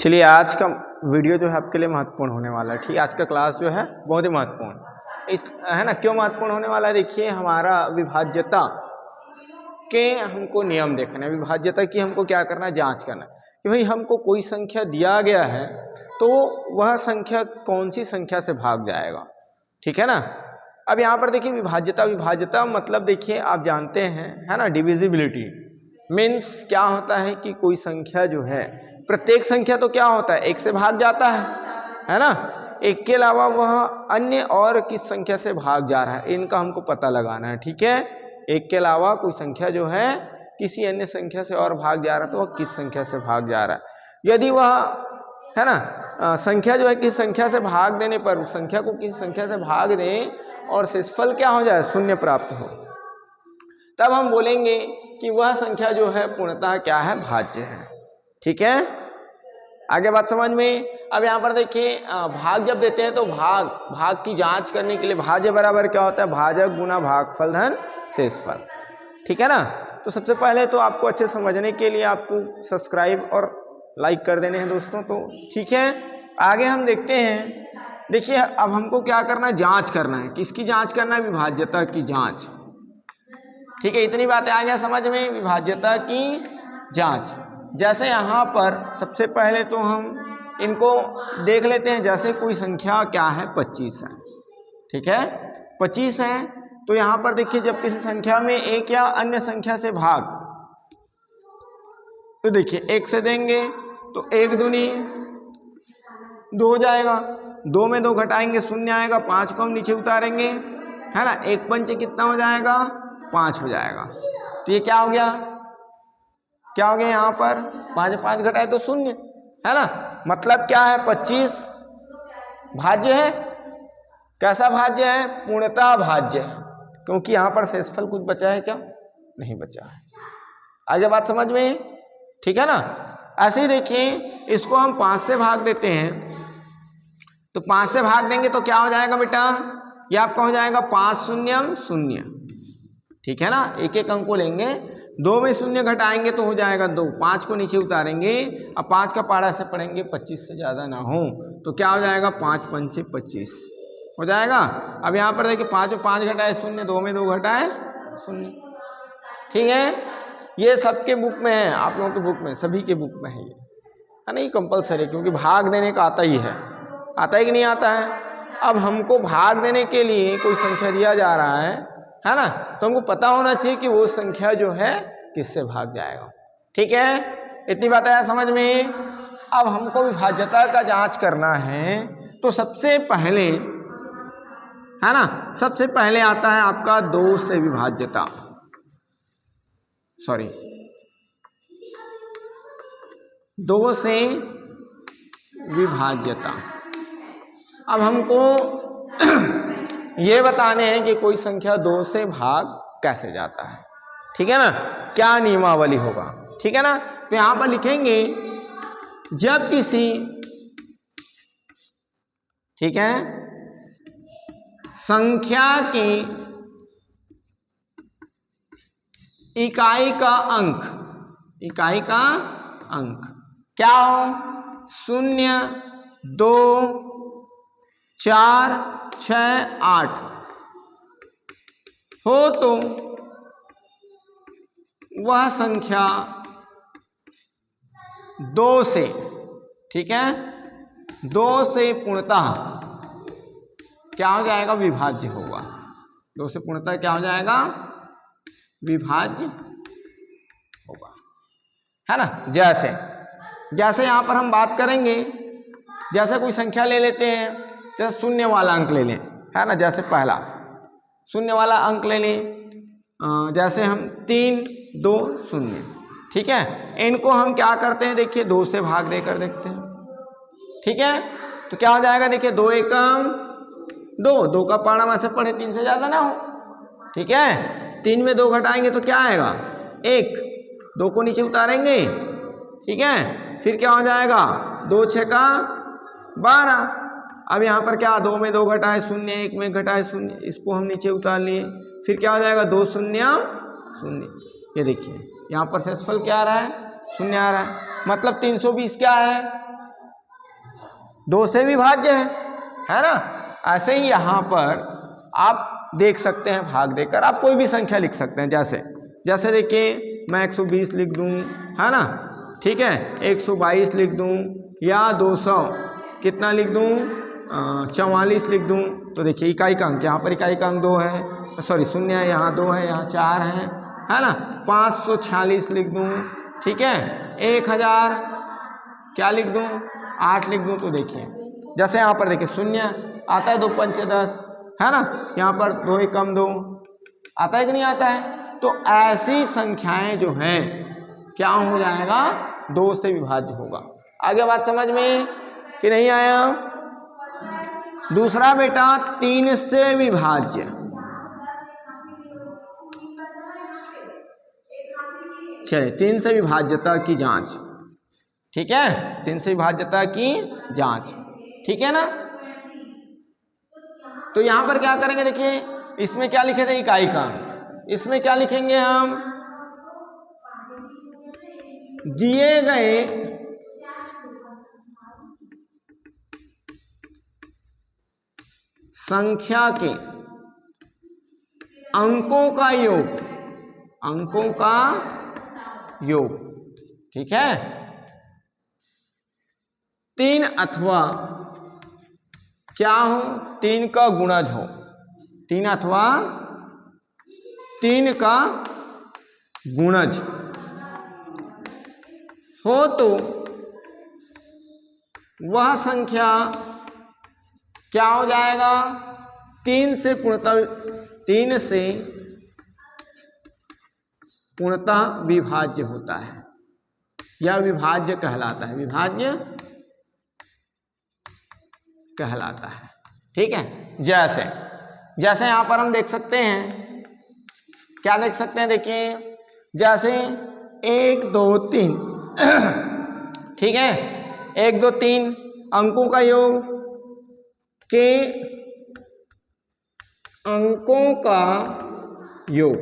चलिए आज का वीडियो जो है आपके लिए महत्वपूर्ण होने वाला है। ठीक है, आज का क्लास जो है बहुत ही महत्वपूर्ण इस है ना। क्यों महत्वपूर्ण होने वाला है? देखिए, हमारा विभाज्यता के हमको नियम देखना है। विभाज्यता की हमको क्या करना है? जांच करना है कि भाई हमको कोई संख्या दिया गया है तो वह संख्या कौन सी संख्या से भाग जाएगा। ठीक है ना। अब यहाँ पर देखिए विभाज्यता मतलब देखिए आप जानते हैं है ना, डिविजिबिलिटी मीन्स क्या होता है कि कोई संख्या जो है, प्रत्येक संख्या तो क्या होता है, एक से भाग जाता है ना। एक के अलावा वह अन्य और किस संख्या से भाग जा रहा है, इनका हमको पता लगाना है। ठीक है, एक के अलावा कोई संख्या जो है किसी अन्य संख्या से और भाग जा रहा है तो वह किस संख्या से भाग जा रहा है। यदि वह है ना संख्या जो है किस संख्या से भाग देने पर उस संख्या को किस संख्या से भाग दें और शेषफल क्या हो जाए, शून्य प्राप्त हो, तब हम बोलेंगे कि वह संख्या जो है पूर्णतः क्या है, भाज्य है। ठीक है, आगे बात समझ में। अब यहाँ पर देखिए भाग जब देते हैं तो भाग की जांच करने के लिए भाज्य बराबर क्या होता है, भाजक गुना भागफल धन शेषफल। ठीक है ना। तो सबसे पहले तो आपको अच्छे समझने के लिए आपको सब्सक्राइब और लाइक कर देने हैं दोस्तों। तो ठीक है, आगे हम देखते हैं। देखिए अब हमको क्या करना है, जांच करना है। किसकी जांच करना है? विभाज्यता की जांच। ठीक है, इतनी बातें आ गया समझ में, विभाज्यता की जांच। जैसे यहाँ पर सबसे पहले तो हम इनको देख लेते हैं। जैसे कोई संख्या क्या है, 25 है। ठीक है, 25 है तो यहाँ पर देखिए जब किसी संख्या में एक या अन्य संख्या से भाग, तो देखिए एक से देंगे तो एक दूनी 2 हो जाएगा, 2 में 2 घटाएंगे शून्य आएगा, 5 को हम नीचे उतारेंगे है ना, एक पंचे कितना हो जाएगा, 5 हो जाएगा। तो ये क्या हो गया, क्या हो गया यहाँ पर 5 5 घटाए तो शून्य है ना। मतलब क्या है, 25 भाज्य है। कैसा भाज्य है? पूर्णतः भाज्य है, क्योंकि यहाँ पर शेषफल कुछ बचा है क्या, नहीं बचा है। आगे बात समझ में। ठीक है ना। ऐसे ही देखिए इसको हम 5 से भाग देते हैं तो 5 से भाग देंगे तो क्या हो जाएगा बेटा, ये आपका हो जाएगा 5 शून्यम शून्य। ठीक है ना, एक एक अंक को लेंगे, 2 में शून्य घटाएंगे तो हो जाएगा 2, 5 को नीचे उतारेंगे। अब 5 का पारा से पढ़ेंगे 25 से ज़्यादा ना हो तो क्या हो जाएगा, 5 पंचे 25 हो जाएगा। अब यहाँ पर देखिए 5 में 5 घटाए शून्य, 2 में 2 घटाए शून्य। ठीक है, ये सबके बुक में है, आप लोगों के बुक में, सभी के बुक में है ये, है नहीं कंपलसरी, क्योंकि भाग देने का आता ही है, आता है कि नहीं आता है। अब हमको भाग देने के लिए कोई संख्या दिया जा रहा है ना, तो हमको पता होना चाहिए कि वो संख्या जो है किससे भाग जाएगा। ठीक है, इतनी बात आया समझ में। अब हमको विभाज्यता का जांच करना है तो सबसे पहले है ना, सबसे पहले आता है आपका 2 से विभाज्यता, सॉरी 2 से विभाज्यता। अब हमको ये बताने हैं कि कोई संख्या 2 से भाग कैसे जाता है। ठीक है ना, क्या नियमावली होगा। ठीक है ना, तो यहां पर लिखेंगे जब किसी, ठीक है, संख्या की इकाई का अंक क्या हो, 0 2 4 6 8 हो तो वह संख्या 2 से, ठीक है, 2 से पूर्णतः क्या हो जाएगा, विभाज्य होगा। 2 से पूर्णतः क्या हो जाएगा, विभाज्य होगा, है ना। जैसे यहां पर हम बात करेंगे, जैसे कोई संख्या ले लेते हैं, जैसे शून्य वाला अंक ले लें, है ना, जैसे पहला शून्य वाला अंक ले लें, जैसे हम 3 2 0। ठीक है, इनको हम क्या करते हैं, देखिए 2 से भाग देकर देखते हैं। ठीक है, तो क्या हो जाएगा, देखिए 2 एकम 2 का पारा वैसे पढ़े 3 से ज्यादा ना हो। ठीक है, 3 में 2 घटाएंगे तो क्या आएगा, 1, 2 को नीचे उतारेंगे। ठीक है, फिर क्या हो जाएगा, 2 6 का 12। अब यहाँ पर क्या, 2 में 2 घटाए शून्य, 1 में घटाए शून्य, इसको हम नीचे उतार लिए। फिर क्या हो जाएगा, 2 शून्य शून्य। ये देखिए यहाँ पर शेषफल क्या आ रहा है, 0 आ रहा है। मतलब 320 क्या है, 2 से विभाज्य है ना। ऐसे ही यहाँ पर आप देख सकते हैं भाग देकर आप कोई भी संख्या लिख सकते हैं। जैसे देखिए मैं 120 लिख दूँ, है ना, ठीक है, 122 लिख दूँ या 200 कितना लिख दूँ, 44 लिख दूँ। तो देखिए इकाई का अंक, यहाँ पर इकाई का अंक 2 है, सॉरी 0 है, यहाँ 2 है, यहाँ 4 है ना। 546 लिख दूँ, ठीक है। 1000 क्या लिख दूँ, 8 लिख दूँ। तो देखिए जैसे यहाँ पर देखिए 0 आता है, 2 पंचे 10, है ना, यहाँ पर 2 एकम 2 आता है कि नहीं आता है। तो ऐसी संख्याएं जो हैं क्या हो जाएगा, 2 से विभाज्य होगा। आगे बात समझ में कि नहीं आया। दूसरा बेटा 3 से विभाज्य, चलिए 3 से विभाज्यता की जांच, ठीक है, 3 से विभाज्यता की जांच, ठीक है ना। तो यहां पर क्या करेंगे, देखिए इसमें क्या लिखे थे, इकाई का अंक, इसमें क्या लिखेंगे हम, दिए गए संख्या के अंकों का योग, अंकों का योग, ठीक है, 3 अथवा क्या हो, 3 का गुणज हो, 3 अथवा 3 का गुणज हो तो वह संख्या क्या हो जाएगा, 3 से पूर्णतः विभाज्य होता है, यह विभाज्य कहलाता है, विभाज्य कहलाता है, ठीक है। जैसे यहां पर हम देख सकते हैं, क्या देख सकते हैं, देखिए जैसे 1 2 3 ठीक है, 1 2 3 अंकों का योग के अंकों का योग,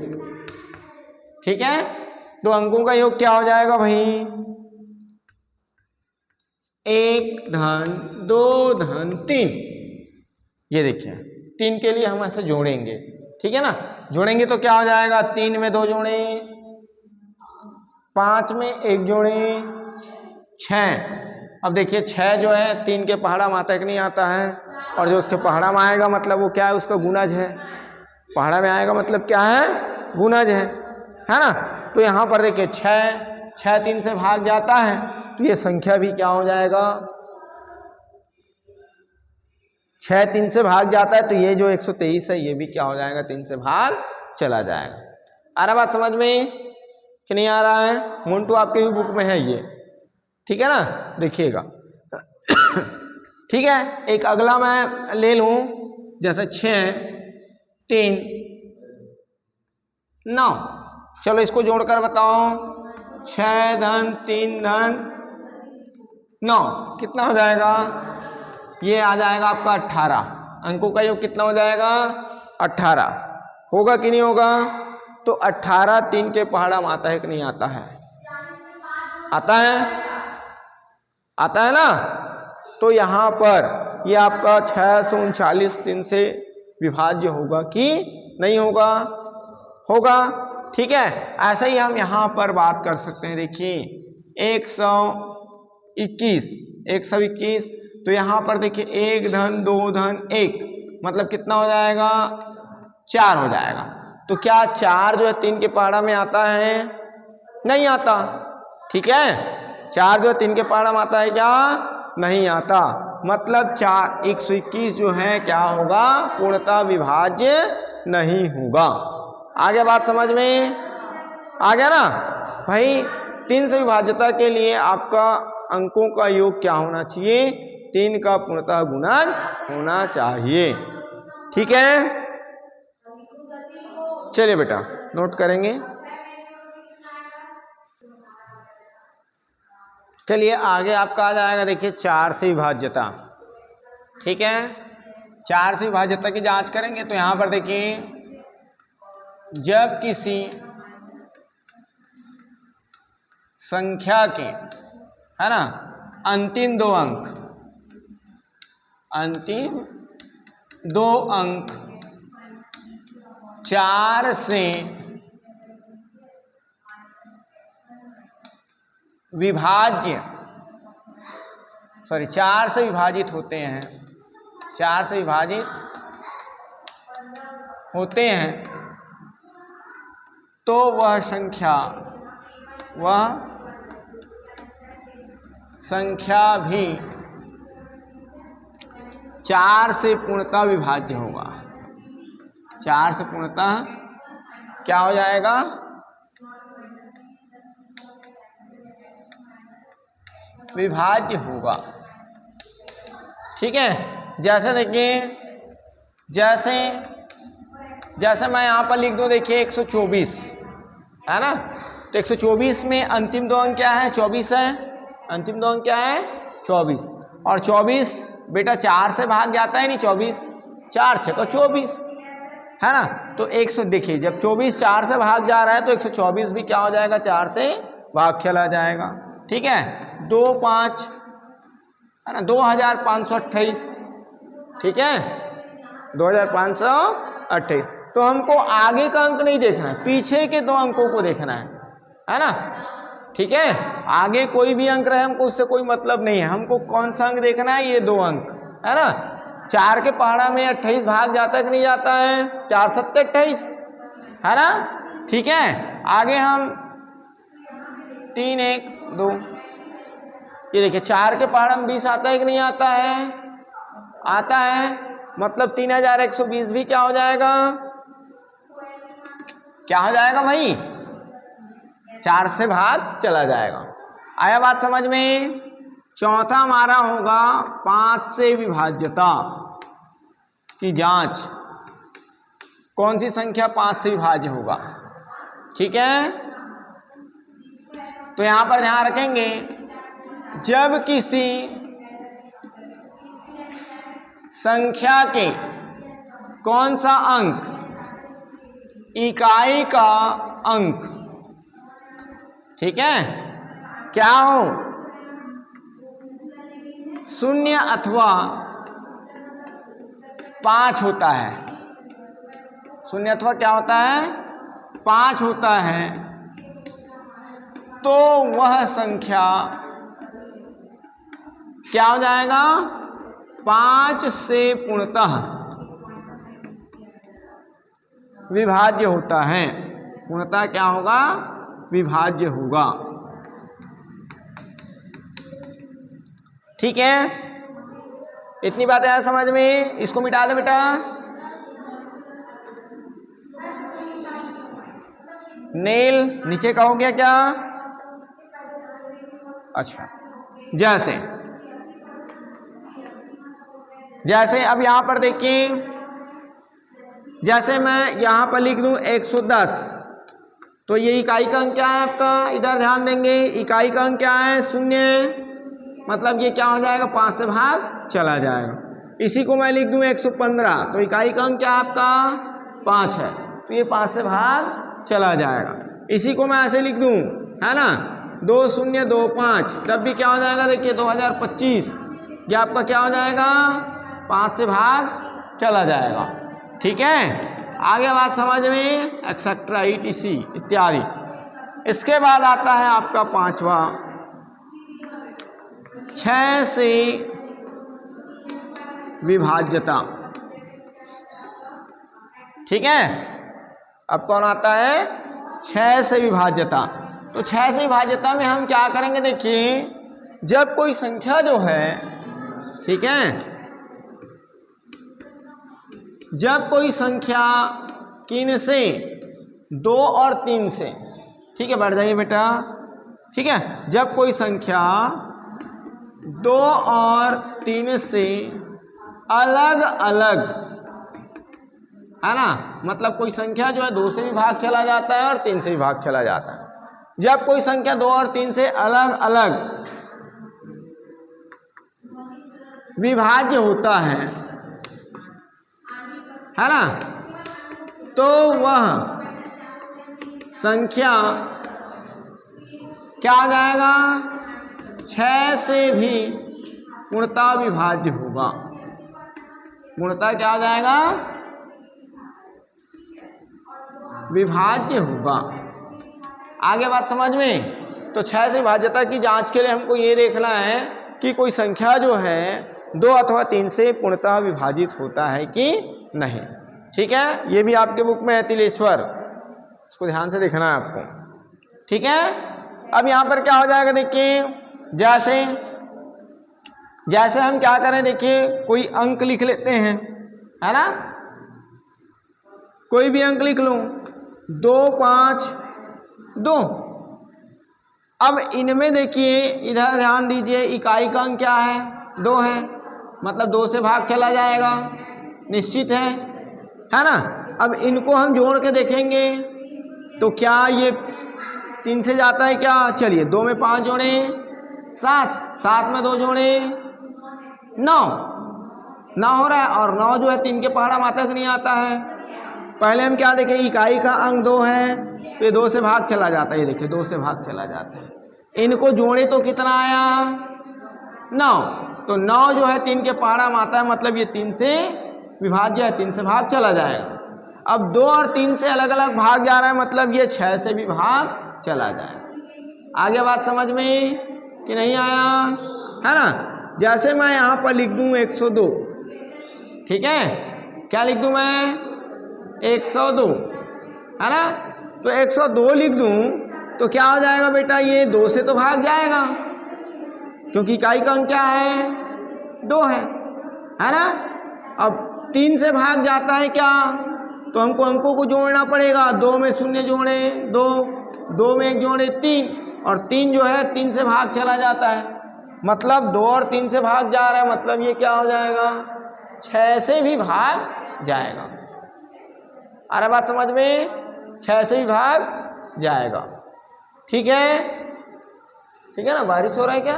ठीक है। तो अंकों का योग क्या हो जाएगा भाई, 1 धन 2 धन 3, ये देखिए 3 के लिए हम ऐसे जोड़ेंगे, ठीक है ना। जोड़ेंगे तो क्या हो जाएगा, 3 में 2 जोड़े, 5 में 1 जोड़े, 6। अब देखिए 6 जो है 3 के पहाड़ा में आता है कि नहीं आता है, और जो उसके पहाड़ा में आएगा मतलब वो क्या है, उसका गुणज है, पहाड़ा में आएगा मतलब क्या है, गुणज है ना। तो यहाँ पर देखिए 6 3 से भाग जाता है, तो ये संख्या भी क्या हो जाएगा, 6 3 से भाग जाता है, तो ये जो 123 है ये भी क्या हो जाएगा, 3 से भाग चला जाएगा। आ रहा बात समझ में कि नहीं आ रहा है, मोन्टू आपके भी बुक में है ये, ठीक है ना, देखिएगा ठीक है। एक अगला मैं ले लूं, जैसे 6 3 9, चलो इसको जोड़कर बताओ, 6 धन 3 धन 9 कितना हो जाएगा, ये आ जाएगा आपका 18, अंकों का योग कितना हो जाएगा, 18 होगा कि नहीं होगा। तो 18 3 के पहाड़ा में आता है कि नहीं आता है, आता है, आता है ना। तो यहां पर ये आपका 639 3 से विभाज्य होगा कि नहीं होगा, होगा, ठीक है। ऐसे ही हम यहां पर बात कर सकते हैं, देखिए 121, तो यहां पर देखिए 1 धन 2 धन 1 मतलब कितना हो जाएगा, 4 हो जाएगा। तो क्या 4 जो है 3 के पहाड़ा में आता है, नहीं आता, ठीक है, 4 जो 3 के पहाड़ा में आता है क्या, नहीं आता, मतलब 121 जो है क्या होगा, पूर्णतः विभाज्य नहीं होगा। आगे बात समझ में आ गया ना भाई। 3 से विभाज्यता के लिए आपका अंकों का योग क्या होना चाहिए, 3 का पूर्णतः गुणज होना चाहिए, ठीक है। चलिए बेटा नोट करेंगे। चलिए आगे आपका आ जाएगा, देखिए 4 से विभाज्यता, ठीक है। 4 से विभाज्यता की जांच करेंगे तो यहां पर देखिए जब किसी संख्या के, है ना, अंतिम 2 अंक अंतिम 2 अंक 4 से विभाजित होते हैं, 4 से विभाजित होते हैं, तो वह संख्या भी 4 से पूर्णतः विभाज्य होगा। 4 से पूर्णतः क्या हो जाएगा? विभाज्य होगा। ठीक है, जैसे देखिए, जैसे मैं यहां पर लिख दूं, देखिए 124 है ना, तो 124 में अंतिम 2 अंक क्या है? 24 है। अंतिम 2 अंक क्या है? 24। और 24 बेटा 4 से भाग जाता है नहीं, 24 4 6 तो 24 है ना। तो 100 देखिए, जब 24 4 से भाग जा रहा है तो 124 भी क्या हो जाएगा? 4 से भाग चला जाएगा। ठीक है, 2 5 है ना, 2528। ठीक है, 2528। तो हमको आगे का अंक नहीं देखना है, पीछे के 2 अंकों को देखना है ना। ठीक है, आगे कोई भी अंक रहे हमको उससे कोई मतलब नहीं है, हमको कौन सा अंक देखना है? ये 2 अंक है ना। 4 के पहाड़ा में 28 भाग जाता है कि नहीं जाता है? 4 7 28 है ना। ठीक है, आगे हम 3 1 2, ये देखिए 4 के पहाड़ा में 20 आता है कि नहीं आता है? आता है, मतलब 3120 भी क्या हो जाएगा? क्या हो जाएगा भाई? 4 से भाग चला जाएगा। आया बात समझ में? चौथा हमारा होगा 5 से विभाज्यता की जांच। कौन सी संख्या 5 से विभाज्य होगा? ठीक है, तो यहां पर ध्यान रखेंगे, जब किसी संख्या के कौन सा अंक इकाई का अंक, ठीक है, क्या हो? 0 अथवा 5 होता है। 0 अथवा क्या होता है? 5 होता है, तो वह संख्या क्या हो जाएगा? 5 से पूर्णतः विभाज्य होता है। पूर्णतः क्या होगा? विभाज्य होगा। ठीक है, इतनी बातें आया समझ में? इसको मिटा दे बेटा। नेल नीचे का हो गया क्या? अच्छा, जैसे अब यहां पर देखिए, जैसे मैं यहां पर लिख दूं 110, तो ये इकाई का अंक क्या है आपका? इधर ध्यान देंगे, इकाई का अंक क्या है? 0, मतलब ये क्या हो जाएगा? 5 से भाग चला जाएगा। इसी को मैं लिख दूं 115, तो इकाई का अंक क्या है आपका? 5 है, तो ये 5 से भाग चला जाएगा। इसी को मैं ऐसे लिख दूं, है ना, 2025, तब भी क्या हो जाएगा? देखिए 2025, ये आपका क्या हो जाएगा? 5 से भाग चला जाएगा। ठीक है, आगे बात समझ में? एक्सेट्रा ETC इत्यादि। इसके बाद आता है आपका 5वां, 6 से विभाज्यता। ठीक है, अब कौन आता है? 6 से विभाज्यता। तो 6 से विभाज्यता में हम क्या करेंगे? देखिए, जब कोई संख्या जो है, ठीक है, जब कोई संख्या किन से? 2 और 3 से, ठीक है, बैठ जाइए बेटा। ठीक है, जब कोई संख्या 2 और 3 से अलग अलग, है ना, मतलब कोई संख्या जो है 2 से भी भाग चला जाता है और 3 से भी भाग चला जाता है। जब कोई संख्या 2 और 3 से अलग अलग विभाज्य होता है ना, तो वह संख्या क्या आ जाएगा? 6 से भी पूर्णतः विभाज्य होगा। पूर्णतः क्या हो जाएगा, विभाज्य होगा। आगे बात समझ में। तो 6 से विभाज्यता की जांच के लिए हमको ये देखना है कि कोई संख्या जो है 2 अथवा 3 से पूर्णतः विभाजित होता है कि नहीं। ठीक है, ये भी आपके बुक में है तिलेश्वर, इसको ध्यान से देखना है आपको। ठीक है, अब यहां पर क्या हो जाएगा देखिए, जैसे हम क्या करें, देखिए कोई अंक लिख लेते हैं, है ना, कोई भी अंक लिख लो, 2 5 2। अब इनमें देखिए, इधर ध्यान दीजिए, इकाई का अंक क्या है, 2 है, मतलब 2 से भाग चला जाएगा, निश्चित है ना। अब इनको हम जोड़ के देखेंगे तो क्या ये 3 से जाता है क्या, चलिए 2 में 5 जोड़े 7, 7 में 2 जोड़े 9 हो रहा है, और 9 जो है 3 के पहाड़ा मात्रक नहीं आता है। पहले हम क्या देखें, इकाई का अंक 2 है, तो ये 2 से भाग चला जाता है, ये देखिए 2 से भाग चला जाता है। इनको जोड़े तो कितना आया, 9, तो 9 जो है 3 के पहाड़ा में आता है, मतलब ये 3 से विभाज्य है, 3 से भाग चला जाएगा। अब 2 और 3 से अलग अलग भाग जा रहा है, मतलब ये 6 से भी भाग चला जाएगा। आगे बात समझ में कि नहीं आया, है ना। जैसे मैं यहाँ पर लिख दूँ 102, ठीक है, क्या लिख दूँ मैं, 102, है ना। तो 102 लिख दूँ तो क्या हो जाएगा बेटा, ये 2 से तो भाग जाएगा, क्योंकि इकाई का अंक क्या है, 2 है ना। अब 3 से भाग जाता है क्या, तो हमको अंकों को जोड़ना पड़ेगा, 2 में 0 जोड़े 2, 2 में 1 जोड़े 3, और 3 जो है 3 से भाग चला जाता है, मतलब 2 और 3 से भाग जा रहा है, मतलब ये क्या हो जाएगा, 6 से भी भाग जाएगा। अरे बात समझ में, 6 से भी भाग जाएगा। ठीक है ना। बारिश हो रहा है क्या,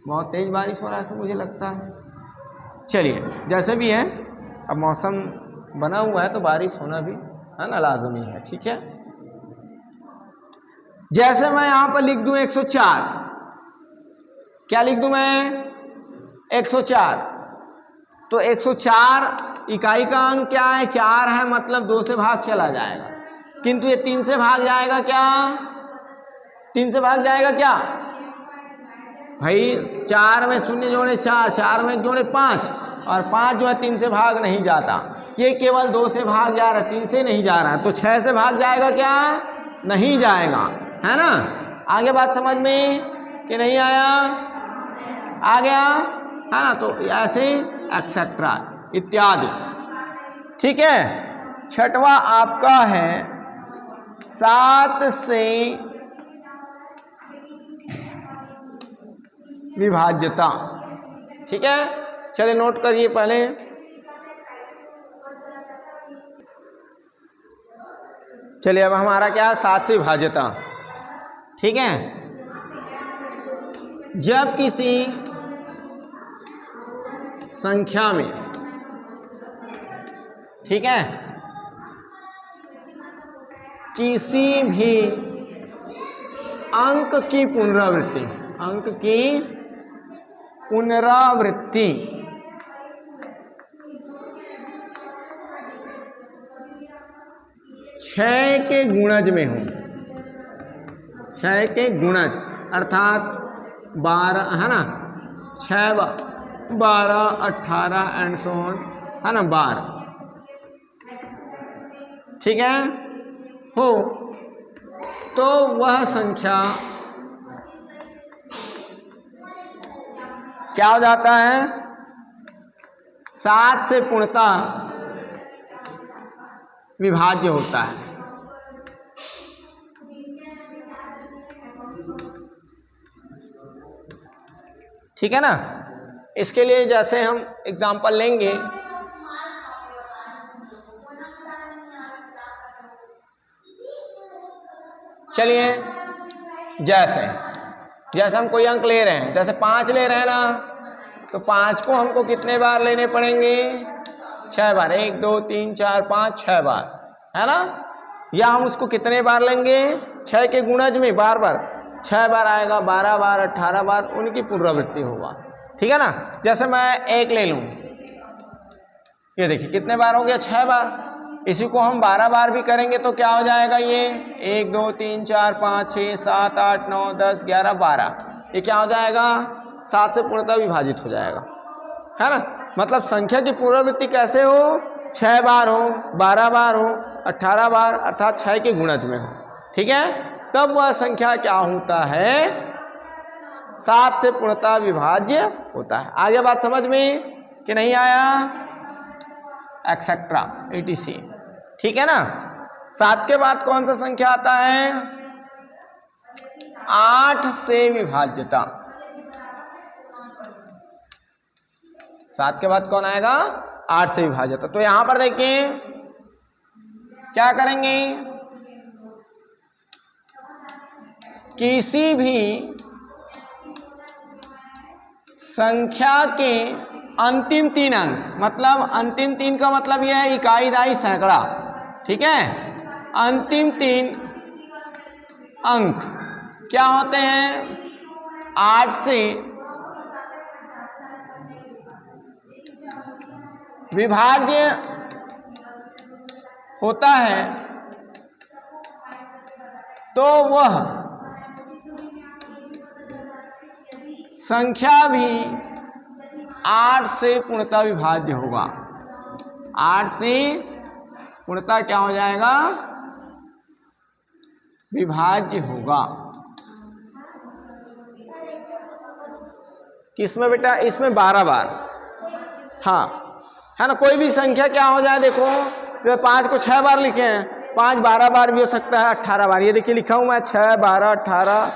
बहुत तेज बारिश हो रहा है ऐसा मुझे लगता है। चलिए जैसे भी है, अब मौसम बना हुआ है तो बारिश होना भी है ना लाजमी है। ठीक है, जैसे मैं यहां पर लिख दूं 104, क्या लिख दूं मैं, 104, तो 104 इकाई का अंक क्या है, 4 है, मतलब 2 से भाग चला जाएगा, किंतु ये 3 से भाग जाएगा क्या, 3 से भाग जाएगा क्या भाई, 4 में 0 जोड़े 4, 4 में 1 जोड़े 5, और 5 जो है 3 से भाग नहीं जाता, ये केवल 2 से भाग जा रहा है, 3 से नहीं जा रहा है, तो 6 से भाग जाएगा क्या, नहीं जाएगा, है ना। आगे बात समझ में कि नहीं आया, आ गया, है ना। तो ऐसे एक्सेट्रा इत्यादि। ठीक है, छठवां आपका है 7 से विभाज्यता। ठीक है, चलिए नोट करिए पहले। चलिए अब हमारा क्या है, 7 से विभाज्यता। ठीक है, जब किसी संख्या में, ठीक है, किसी भी अंक की पुनरावृत्ति, अंक की पुनरावृत्ति 6 के गुणज में हो, 6 के गुणज अर्थात 12, है ना, 6 12 18 एंड सो ऑन, है ना, 12, ठीक है, हो, तो वह संख्या क्या हो जाता है, 7 से पूर्णतः विभाज्य होता है। ठीक है ना। इसके लिए जैसे हम एग्जांपल लेंगे, चलिए जैसे हम कोई अंक ले रहे हैं, जैसे 5 ले रहे हैं ना, तो 5 को हमको कितने बार लेने पड़ेंगे, 6 बार, 1 2 3 4 5 6 बार, है ना। या हम उसको कितने बार लेंगे, 6 के गुणज में बार बार 6 बार आएगा, 12 बार 18 बार उनकी पुनरावृत्ति होगा। ठीक है ना। जैसे मैं 1 ले लूँ, ये देखिए कितने बार हो गया, 6 बार। इसी को हम 12 बार भी करेंगे तो क्या हो जाएगा, ये 1 2 3 4 5 6 7 8 9 10 11 12, ये क्या हो जाएगा, 7 से पूर्णतः विभाजित हो जाएगा, है ना। मतलब संख्या की पुनरावृत्ति कैसे हो, 6 बार हो, 12 बार हो, 18 बार, अर्थात 6 के गुणज में हो, ठीक है। तब वह संख्या क्या होता है, 7 से पूर्णतः विभाज्य होता है। आगे बात समझ में कि नहीं आया, एक्सेट्रा etc, ठीक है ना। 7 के बाद कौन सा संख्या आता है, 8 से विभाज्यता। 7 के बाद कौन आएगा, 8 से विभाज्यता। तो यहां पर देखिए क्या करेंगे, किसी भी संख्या के अंतिम 3 अंक, मतलब अंतिम 3 का मतलब यह है इकाई, दहाई, सैकड़ा, ठीक है। अंतिम 3 अंक क्या होते हैं, 8 से विभाज्य होता है, तो वह संख्या भी 8 से पूर्णतः विभाज्य होगा। 8 से पूर्णतः क्या हो जाएगा, विभाज्य होगा। किसमें बेटा, इसमें 12 बार, हाँ, है ना। कोई भी संख्या क्या हो जाए, देखो 5 को 6 बार लिखे हैं, 5 12 बार भी हो सकता है, 18 बार। ये देखिए लिखा हूं मैं, 6 12 18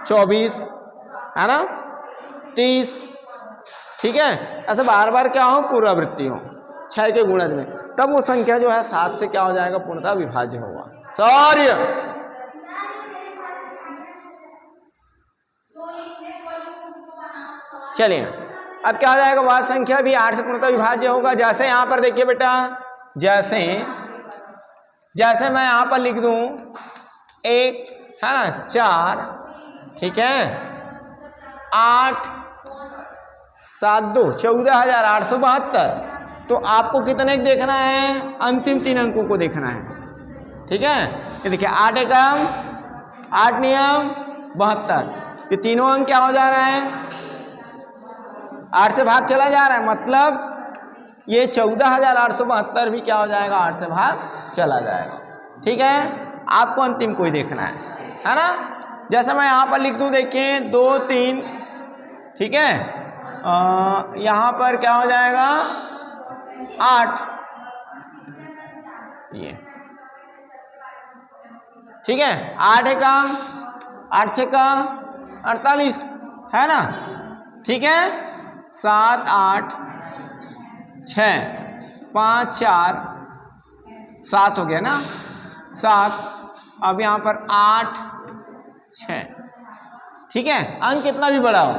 24, है ना, 30, ठीक है। ऐसे बार बार क्या हो, पुनरावृत्ति हो 6 के गुणज में, तब वो संख्या जो है 7 से क्या हो जाएगा, पूर्णतः विभाज्य होगा। सॉरी, चलिए अब क्या हो जाएगा, वह संख्या भी 8 से पूर्णतः विभाज्य होगा। जैसे यहां पर देखिए बेटा, जैसे मैं यहां पर लिख दूं 1, है ना, 4, ठीक है, 8 7 2 14,872। तो आपको कितने देखना है, अंतिम 3 अंकों को देखना है, ठीक है। ये देखिए 8 एकम 8 नियम 72, ये तीनों अंक क्या हो जा रहा है, 8 से भाग चला जा रहा है, मतलब ये 14,872 भी क्या हो जाएगा, 8 से भाग चला जाएगा, ठीक है। आपको अंतिम कोई देखना है ना। जैसे मैं यहां पर लिख दूं, देखिए 2 3, ठीक है, यहां पर क्या हो जाएगा, 8, ये ठीक है, 8 एकम 8 से का 48, है ना, ठीक है। 7 8 6 5 4 7 हो गया ना, 7, अब यहां पर 8 6, ठीक है। अंक कितना भी बड़ा हो,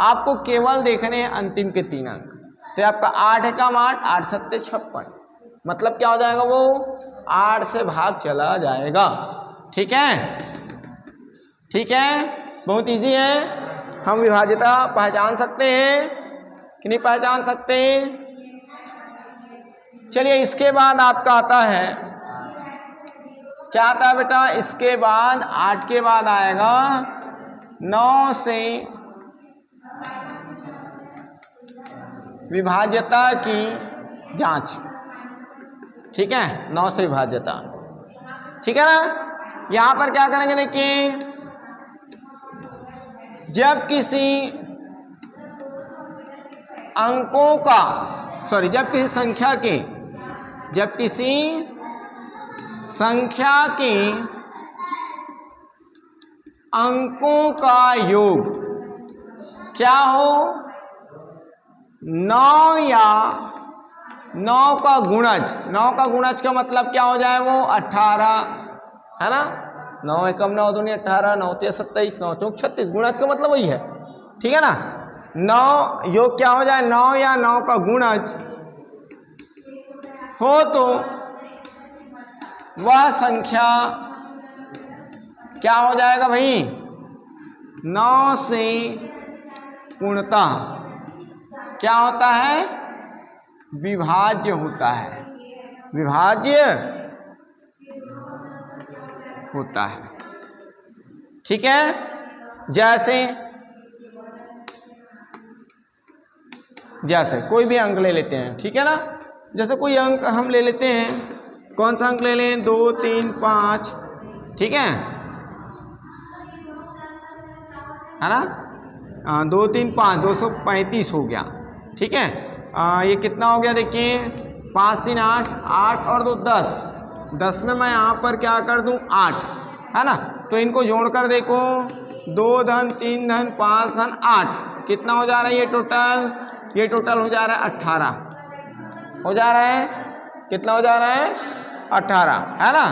आपको केवल देखने हैं अंतिम के 3 अंक। तो आपका 8 एकम 8 8 7 56, मतलब क्या हो जाएगा, वो 8 से भाग चला जाएगा, ठीक है, ठीक है। बहुत इजी है, हम विभाज्यता पहचान सकते हैं कि नहीं पहचान सकते। चलिए इसके बाद आपका आता है, क्या आता है बेटा, इसके बाद 8 के बाद आएगा 9 से विभाज्यता की जांच, ठीक है, 9 से विभाज्यता, ठीक है ना। यहां पर क्या करेंगे, देखिए जब किसी अंकों का, सॉरी, जब किसी संख्या के अंकों का योग क्या हो, 9 या 9 का गुणज, 9 का गुणज का मतलब क्या हो जाए, वो 18, है ना। 9 एकम 9 दूनी 18, 9 3 27, 9 चौक 36, गुणज का मतलब वही है, ठीक है ना। 9 योग क्या हो जाए, 9 या 9 का गुणज हो तो वह संख्या क्या हो जाएगा भाई, 9 से पूर्णतः क्या होता है, विभाज्य होता है, विभाज्य होता है। ठीक है, जैसे कोई भी अंक ले लेते हैं, ठीक है ना। जैसे कोई अंक हम ले लेते हैं, कौन सा अंक ले लें, 2 3 5, ठीक है ना। 2 3 5 235 हो गया, ठीक है। ये कितना हो गया देखिए, 5 3 8, 8 और 2 10, 10 में मैं यहाँ पर क्या कर दूं 8, है ना। तो इनको जोड़कर देखो, 2 धन 3 धन 5 धन 8, कितना हो जा रहा है ये टोटल, ये टोटल हो जा रहा है 18 हो जा रहा है, कितना हो जा रहा है 18, है ना।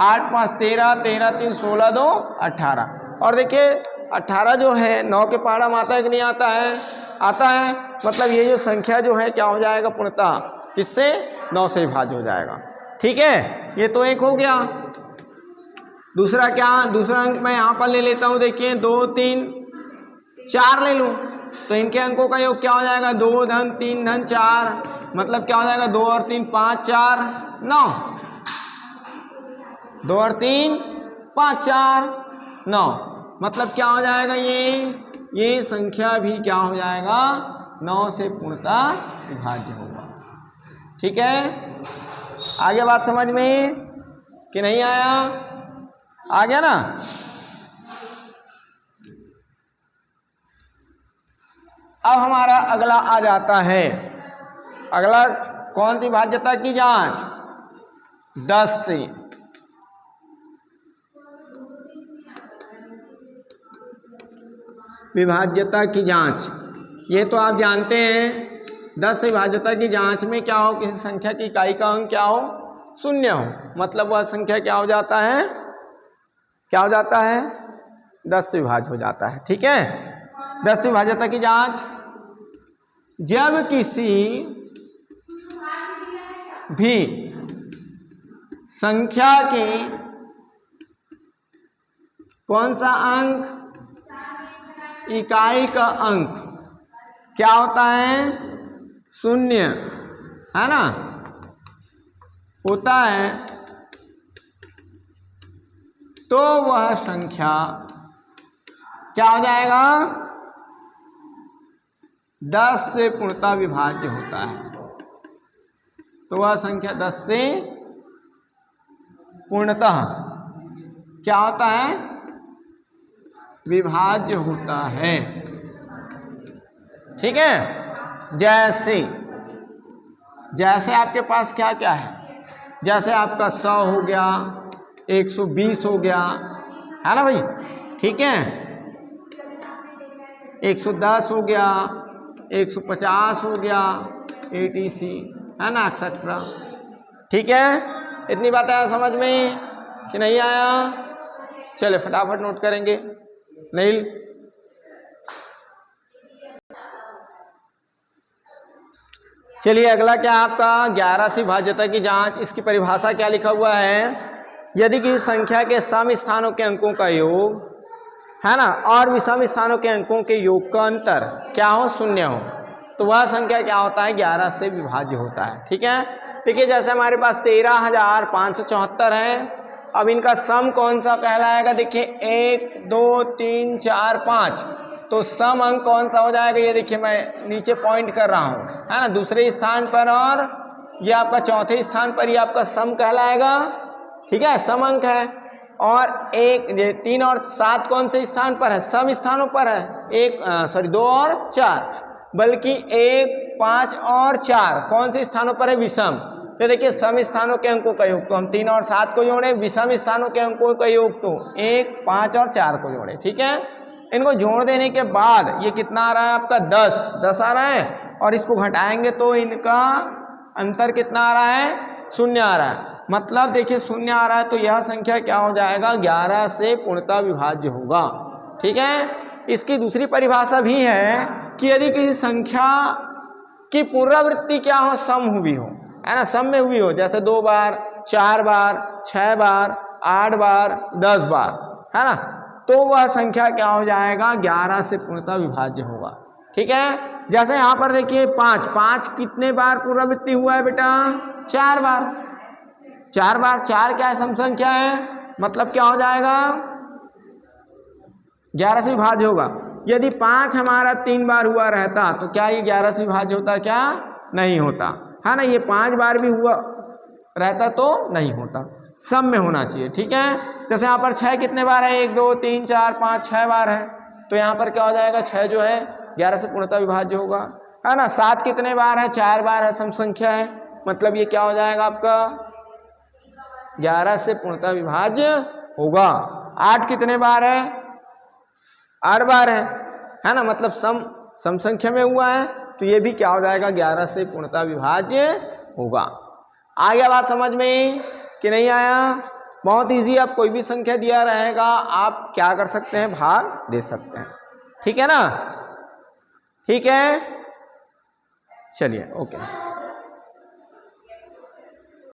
8 5 13, 13 3 16, 2 18। और देखिए 18 जो है 9 के पहाड़ा में आता है कि नहीं आता है, आता है। मतलब ये जो संख्या जो है क्या हो जाएगा पूर्णतः किससे, 9 से विभाज्य हो जाएगा। ठीक है, ये तो एक हो गया। दूसरा क्या, दूसरा अंक मैं यहाँ पर ले लेता हूँ, देखिए 2 3 4 ले लूँ, तो इनके अंकों का योग क्या हो जाएगा, 2 धन 3 धन 4, मतलब क्या हो जाएगा 2 और 3 5 4 9, 2 और 3 5 4 9, मतलब क्या हो जाएगा, ये संख्या भी क्या हो जाएगा 9 से पूर्णतः विभाज्य होगा। ठीक है, आगे बात समझ में कि नहीं आया, आ गया ना। अब हमारा अगला आ जाता है, अगला कौन सी विभाज्यता की जांच, 10 से। विभाज्यता की जांच, ये तो आप जानते हैं 10 से विभाज्यता की जांच में क्या हो, किसी संख्या की इकाई का अंक क्या हो, 0 हो, मतलब वह संख्या क्या हो जाता है, क्या हो जाता है 10 से विभाज्य हो जाता है। ठीक है, 10 से विभाज्यता की जांच, जब किसी भी संख्या के कौन सा अंक, इकाई का अंक क्या होता है 0, है ना, होता है, तो वह संख्या क्या हो जाएगा 10 से पूर्णतः विभाज्य होता है। तो वह संख्या 10 से पूर्णतः क्या होता है, विभाज्य होता है। ठीक है, जैसे आपके पास क्या क्या है, जैसे आपका 100 हो गया, 120 हो गया, है ना भाई, ठीक है, 110 हो गया, 150 हो गया, etc, है ना, एक्सेट्रा। ठीक है, इतनी बात आया समझ में कि नहीं आया, चले फटाफट नोट करेंगे। नहीं, चलिए अगला क्या आपका 11 से विभाज्यता की जांच। इसकी परिभाषा क्या लिखा हुआ है, यदि किसी संख्या के सम स्थानों के अंकों का योग, है ना, और विषम स्थानों के अंकों के योग का अंतर क्या हो, 0 हो, तो वह संख्या क्या होता है 11 से विभाज्य होता है। ठीक है, देखिए जैसे हमारे पास 13,574 है, अब इनका सम कौन सा कहलाएगा, देखिए 1 2 3 4 5, तो सम अंक कौन सा हो जाएगा, ये देखिए मैं नीचे पॉइंट कर रहा हूँ, है ना, दूसरे स्थान पर, और ये आपका चौथे स्थान पर, ये आपका सम कहलाएगा। ठीक है, सम अंक है। और 3 और 7 कौन से स्थान पर है, सम स्थानों पर है, 2 और 4, बल्कि 1 5 और 4 कौन से स्थानों पर है, विषम। तो देखिए सम स्थानों के अंकों का योग, तो हम 3 और 7 को जोड़े, विषम स्थानों के अंकों का योग तो 1 5 और 4 को जोड़े। ठीक है, इनको जोड़ देने के बाद ये कितना आ रहा है आपका 10 आ रहा है, और इसको घटाएंगे तो इनका अंतर कितना आ रहा है, 0 आ रहा है। मतलब देखिए 0 आ रहा है, तो यह संख्या क्या हो जाएगा 11 से पूर्णतः विभाज्य होगा। ठीक है, इसकी दूसरी परिभाषा भी है कि यदि किसी संख्या की पुनरावृत्ति क्या हो, सम हुई हो, है ना, सम में हुई हो, जैसे 2 बार 4 बार 6 बार 8 बार 10 बार, है ना, तो वह संख्या क्या हो जाएगा 11 से पूर्णतः विभाज्य होगा। ठीक है। जैसे यहाँ पर देखिए 5, 5 कितने बार पुनरावृत्ति हुआ है बेटा? 4 बार। 4 बार, 4 क्या है? सम संख्या है, मतलब क्या हो जाएगा? 11 से विभाज्य होगा। यदि 5 हमारा 3 बार हुआ रहता तो क्या ये 11 से विभाज्य होता? क्या नहीं होता, है ना। ये 5 बार भी हुआ रहता तो नहीं होता, सम में होना चाहिए, ठीक है। जैसे यहाँ पर 6 कितने बार है? 1 2 3 4 5 6 बार है, तो यहाँ पर क्या हो जाएगा? 6 जो है 11 से पूर्णतः विभाज्य होगा, है ना। 7 कितने बार है? 4 बार है, सम संख्या है, मतलब ये क्या हो जाएगा आपका? 11 से पूर्णतः विभाज्य होगा। 8 कितने बार है? 8 बार है ना, मतलब सम संख्या में हुआ है, तो ये भी क्या हो जाएगा? 11 से पूर्णतः विभाज्य होगा। आ गया बात समझ में कि नहीं आया? बहुत इजी। अब कोई भी संख्या दिया रहेगा, आप क्या कर सकते हैं? भाग दे सकते हैं, ठीक है ना। ठीक है, चलिए, ओके।